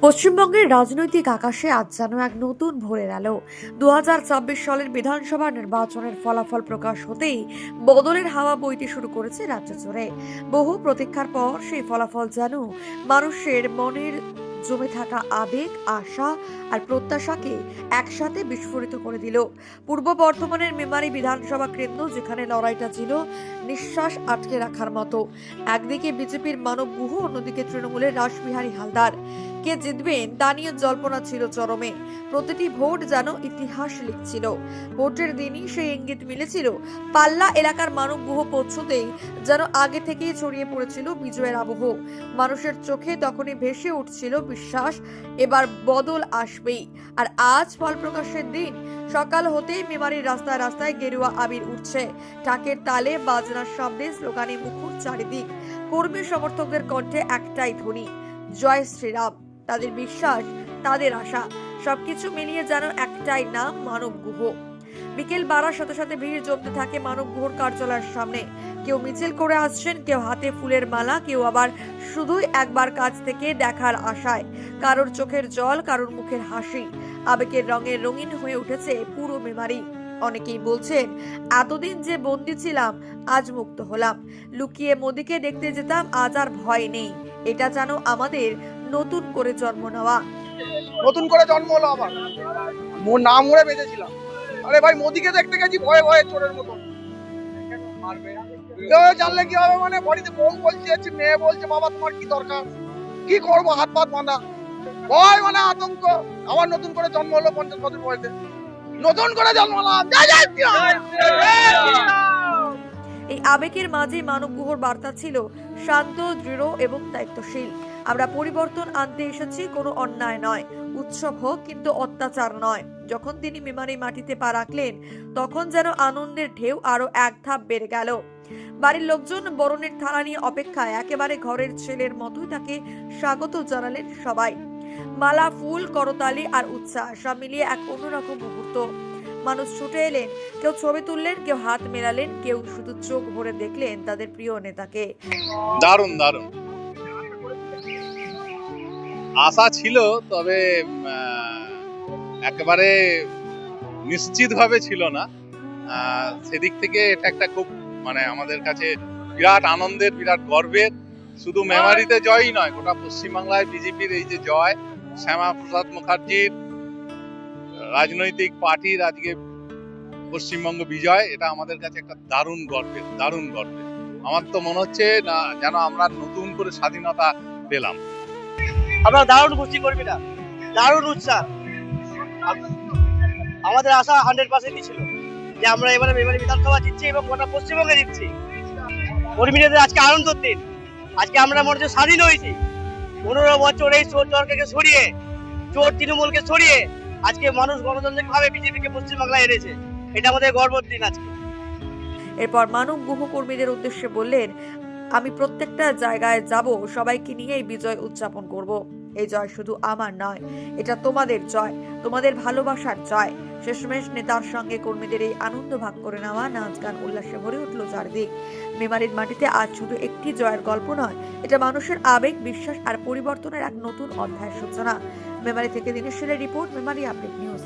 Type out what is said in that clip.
পশ্চিমবঙ্গের রাজনৈতিক আকাশে আজ যেন এক নতুন ভোরের আলো। 2024 সালের বিধানসভা নির্বাচনের ফলাফল প্রকাশ হতেই বদলের হাওয়া বইতে শুরু করেছে রাজ্য জুড়ে। বহু প্রতীক্ষার পর সেই ফলাফল যেন মানুষের মনের জমে থাকা আবেগ, আশা আর প্রত্যাশাকে একসাথে বিস্ফোরিত করে দিল। পূর্ব বর্ধমানের মেমারি বিধানসভা কেন্দ্র, যেখানে লড়াইটা ছিল নিঃশ্বাস আটকে রাখার মতো। একদিকে বিজেপির মানব গুহ, অন্যদিকে তৃণমূলের রাসবিহারী হালদার। কে জিতবেন তা নিয়ে জল্পনা ছিল চরমে। প্রতিটি ভোট যেন ইতিহাস লিখছিল। ভোটের দিনই সেই ইঙ্গিত মিলেছিল। পাল্লা এলাকার মানব গুহ পৌঁছতেই যেন আগে থেকেই ছড়িয়ে পড়েছিল বিজয়ের আবহ। মানুষের চোখে তখনই ভেসে উঠছিল বিশ্বাস, এবার বদল আসবেই। আর আজ ফল প্রকাশের দিন। সকাল হতেই মেমারির রাস্তায় রাস্তায় গেরুয়া আবির উঠছে। টাকের তালে, বাজনার শব্দে, স্লোগানে মুখর চারিদিক। কর্মী সমর্থকদের কণ্ঠে একটাই ধ্বনি, জয় শ্রীরাম। তাদের বিশ্বাস, তাদের আশা, সবকিছু মিলিয়ে যেন একটাই নাম, মানব গুহ। বিকেল বাড়ার সাথে সাথে ভিড় জমতে থাকে মানব গুহর কার্যালয়ের সামনে। কেউ মিছিল করে আসছেন, কেউ হাতে ফুলের মালা, কেউ আবার শুধুই একবার কাছ থেকে দেখার আশায়। কারোর চোখের জল, কারোর মুখের হাসি। আবেগের রঙে রঙিন হয়ে উঠেছে পুরো মেমারি। অনেকেই বলছেন, এতদিন যে বন্দি ছিলাম, আজ মুক্ত হলাম। লুকিয়ে মোদিকে দেখতে যেতাম, আজ আর ভয় নেই। এটা যেন আমাদের নতুন করে জন্ম নেওয়া। নতুন করে জন্ম হলো আবার। না মরে বেঁচেছিলাম। আরে ভাই, মোদিকে দেখতে গেছি ভয়ে ভয়ে চোরের মতন। জানলে কি হবে, মানে বাড়িতে বউ বলছে, মেয়ে বলছে, বাবা তোমার কি দরকার, কি করবো, হাত পাত বাঁধা, ভয়, মানে আতঙ্ক। আবার নতুন করে জন্ম হলো 50 বছর বয়সে, নতুন করে জন্মালাম। জয় জয় শ্রীরাম। এই আবেগের মাঝে মানব গুহর বার্তা ছিল শান্ত, দৃঢ় এবং দায়িত্বশীল। আমরা পরিবর্তন আনতে এসেছি, কোনো অন্যায় নয়। উৎসব হোক, কিন্তু অত্যাচার নয়। যখন তিনি মেমারি মাটিতে পা রাখলেন, তখন যেন আনন্দের ঢেউ আরো এক ধাপ বেড়ে গেল। বাড়ির লোকজন বরণের থালা নিয়ে অপেক্ষায়, একেবারে ঘরের ছেলের মতোই তাকে স্বাগত জানালেন সবাই। মালা, ফুল, করতালি আর উৎসাহ সব মিলিয়ে এক অন্যরকম মুহূর্ত। মানুষ ছুটে এলেন, কেউ ছবি তুললেন, কেউ হাত মেলালেন, কেউ শুধু চোখ ভরে দেখলেন তাদের প্রিয় নেতাকে। দারুণ দারুণ আশা ছিল, তবে একেবারে নিশ্চিত ভাবে ছিল না। সেদিক থেকে এটা একটা খুব, মানে আমাদের কাছে বিরাট আনন্দের, বিরাট গর্বের। শুধু মেমারিতে জয়ই নয়, গোটা পশ্চিমবাংলায় বিজেপির এই যে জয়, শ্যামা প্রসাদ মুখার্জির রাজনৈতিক পার্টির আজকে পশ্চিমবঙ্গ বিজয়, এটা আমাদের কাছে একটা দারুণ গর্বের, দারুণ গর্বের। আমার তো মনে হচ্ছে না যেন আমরা নতুন করে স্বাধীনতা পেলাম। আমরা দারুণ খুশি করবি না, দারুণ উৎসাহ। আমাদের আশা 100% ছিল যে আমরা এবারে মেমারি বিধানসভা জিতছি এবং গোটা পশ্চিমবঙ্গে জিতছি। কর্মীদের আজকে আনন্দের দিন। আজকে আমরা মনে হচ্ছে স্বাধীন হয়েছি। 15 বছর এই চোর সরকারকে সরিয়ে, চোর তৃণমূলকে সরিয়ে আজকে মানুষ গণতান্ত্রিক ভাবে বিজেপিকে পশ্চিমবাংলায় এনেছে। এটা আমাদের গর্বের দিন আজকে। এরপর মানব গুহ কর্মীদের উদ্দেশ্যে বললেন, আমি প্রত্যেকটা জায়গায় যাব, সবাইকে নিয়ে এই বিজয় উদযাপন করব। এই জয় শুধু আমার নয়, এটা তোমাদের জয়, তোমাদের ভালোবাসার জয়। শেষমেশ নেতার সঙ্গে কর্মীদের এই আনন্দ ভাগ করে নেওয়া, নাচ গান উল্লাসে ভরে উঠল চারদিক। মেমারির মাটিতে আজ শুধু একটি জয়ের গল্প নয়, এটা মানুষের আবেগ, বিশ্বাস আর পরিবর্তনের এক নতুন অধ্যায়ের সূচনা। মেমারি থেকে দিনেশের রিপোর্ট, মেমারি আপডেট নিউজ।